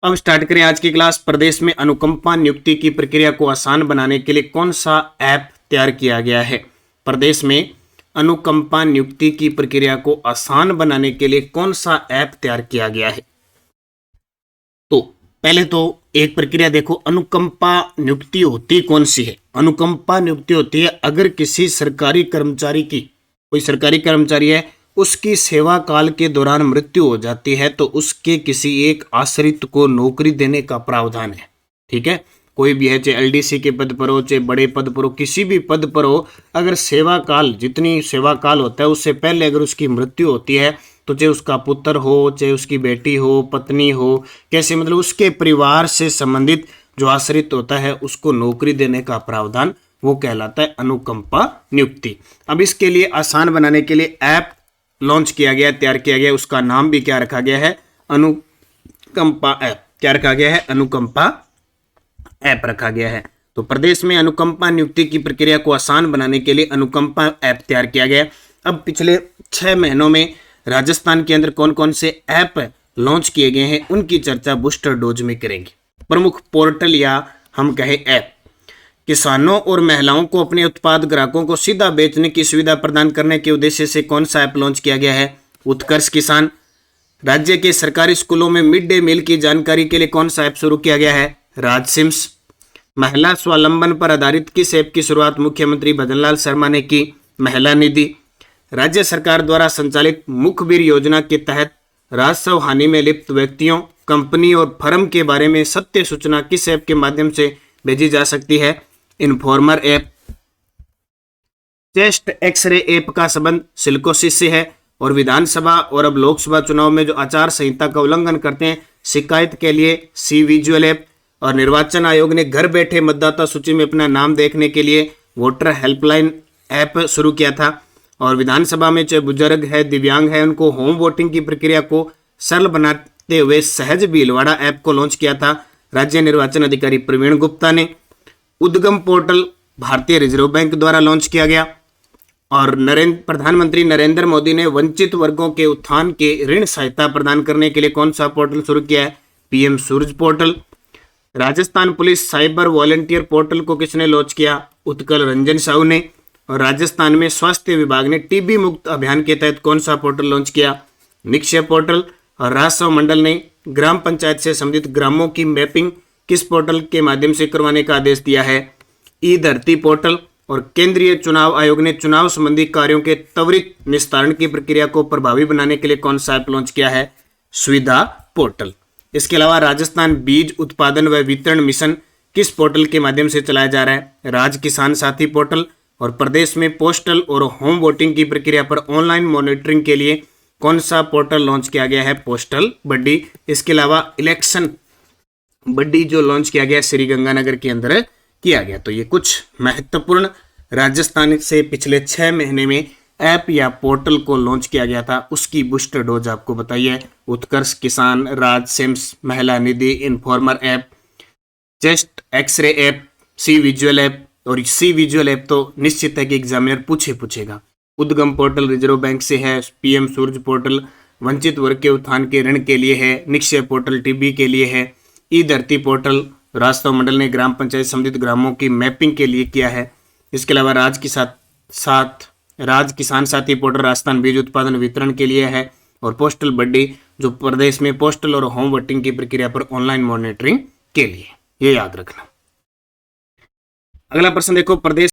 अब स्टार्ट करें आज की क्लास। प्रदेश में अनुकंपा नियुक्ति की प्रक्रिया को आसान बनाने के लिए कौन सा ऐप तैयार किया गया है? प्रदेश में अनुकंपा नियुक्ति की प्रक्रिया को आसान बनाने के लिए कौन सा ऐप तैयार किया गया है? तो पहले तो एक प्रक्रिया देखो, अनुकंपा नियुक्ति होती कौन सी है? अनुकंपा नियुक्ति होती है अगर किसी सरकारी कर्मचारी की, कोई सरकारी कर्मचारी है, उसकी सेवा काल के दौरान मृत्यु हो जाती है तो उसके किसी एक आश्रित को नौकरी देने का प्रावधान है। ठीक है, कोई भी है, चाहे एलडीसी के पद पर हो, चाहे बड़े पद पर हो, किसी भी पद पर हो, अगर सेवा काल, जितनी सेवा काल होता है उससे पहले अगर उसकी मृत्यु होती है तो चाहे उसका पुत्र हो, चाहे उसकी बेटी हो, पत्नी हो, कैसे मतलब उसके परिवार से संबंधित जो आश्रित होता है उसको नौकरी देने का प्रावधान, वो कहलाता है अनुकंपा नियुक्ति। अब इसके लिए आसान बनाने के लिए ऐप लॉन्च किया गया, तैयार किया गया, उसका नाम भी क्या रखा गया है? अनुकंपा ऐप। क्या रखा गया है? अनुकंपा ऐप रखा गया है। तो प्रदेश में अनुकंपा नियुक्ति की प्रक्रिया को आसान बनाने के लिए अनुकंपा ऐप तैयार किया गया। अब पिछले 6 महीनों में राजस्थान के अंदर कौन कौन से ऐप लॉन्च किए गए हैं उनकी चर्चा बूस्टर डोज में करेंगे। प्रमुख पोर्टल या हम कहें ऐप, किसानों और महिलाओं को अपने उत्पाद ग्राहकों को सीधा बेचने की सुविधा प्रदान करने के उद्देश्य से कौन सा ऐप लॉन्च किया गया है? उत्कर्ष किसान। राज्य के सरकारी स्कूलों में मिड डे मील की जानकारी के लिए कौन सा ऐप शुरू किया गया है? राजसिम्स। महिला स्वावलंबन पर आधारित किस ऐप की शुरुआत मुख्यमंत्री भजनलाल शर्मा ने की? महिला निधि। राज्य सरकार द्वारा संचालित मुखबिर योजना के तहत राजस्व हानि में लिप्त व्यक्तियों, कंपनी और फर्म के बारे में सत्य सूचना किस ऐप के माध्यम से भेजी जा सकती है? Informer app. Chest x ray app का संबंध सिलिकोसिस से है। और विधानसभा और अब लोकसभा चुनाव में जो आचार संहिता का उल्लंघन करते हैं, शिकायत के लिए सी विजुअल ऐप। और निर्वाचन आयोग ने घर बैठे मतदाता सूची में अपना नाम देखने के लिए वोटर हेल्पलाइन ऐप शुरू किया था। और विधानसभा में चाहे बुजुर्ग है, दिव्यांग है, उनको होम वोटिंग की प्रक्रिया को सरल बनाते हुए सहज भीलवाड़ा ऐप को लॉन्च किया था राज्य निर्वाचन अधिकारी प्रवीण गुप्ता ने। उद्गम पोर्टल भारतीय रिजर्व बैंक द्वारा लॉन्च किया गया। और प्रधानमंत्री नरेंद्र मोदी ने वंचित वर्गों के उत्थान के ऋण सहायता प्रदान करने के लिए कौन सा पोर्टल शुरू किया है? PM Suraj portal. Rajasthan police cyber volunteer portal को किसने लॉन्च किया? उत्कल रंजन साहू ने। और राजस्थान में स्वास्थ्य विभाग ने टीबी मुक्त अभियान के तहत कौन सा पोर्टल लॉन्च किया? निक्षय पोर्टल। और राजस्व मंडल ने ग्राम पंचायत से संबंधित ग्रामों की मैपिंग किस पोर्टल के माध्यम से करवाने का आदेश दिया है? ई धरती पोर्टल। और केंद्रीय चुनाव आयोग ने चुनाव संबंधी कार्यों के त्वरित निस्तारण की प्रक्रिया को प्रभावी बनाने के लिए कौन सा ऐप लॉन्च किया है? सुविधा पोर्टल। इसके अलावा राजस्थान बीज उत्पादन व वितरण मिशन किस पोर्टल के माध्यम से चलाया जा रहा है? राज किसान साथी पोर्टल। और प्रदेश में पोस्टल और होम वोटिंग की प्रक्रिया पर ऑनलाइन मॉनिटरिंग के लिए कौन सा पोर्टल लॉन्च किया गया है? पोस्टल बड्डी। इसके अलावा इलेक्शन बड्डी जो लॉन्च किया गया श्री गंगानगर के अंदर किया गया। तो ये कुछ महत्वपूर्ण राजस्थान से पिछले 6 महीने में ऐप या पोर्टल को लॉन्च किया गया था, उसकी बूस्टर डोज आपको बताइए। उत्कर्ष किसान, राज सिम्स, महिला निधि, informer app, chest x ray app, C visual ऐप। और सी विजुअल ऐप तो निश्चित है कि एग्जामिनर पूछेगा। उद्गम पोर्टल रिजर्व बैंक से है। पीएम सूरज पोर्टल वंचित वर्ग के उत्थान के ऋण के लिए है। निक्षय पोर्टल टीबी के लिए है। ई धरती पोर्टल राजस्व मंडल ने ग्राम पंचायत संबंधित ग्रामों की मैपिंग के लिए किया है। इसके अलावा राज किसान साथी पोर्टल राजस्थान बीज उत्पादन वितरण के लिए है। और पोस्टल बड्डी जो प्रदेश में पोस्टल और होम वोटिंग की प्रक्रिया पर ऑनलाइन मॉनिटरिंग के लिए। ये याद रखना। अगला प्रश्न देखो, प्रदेश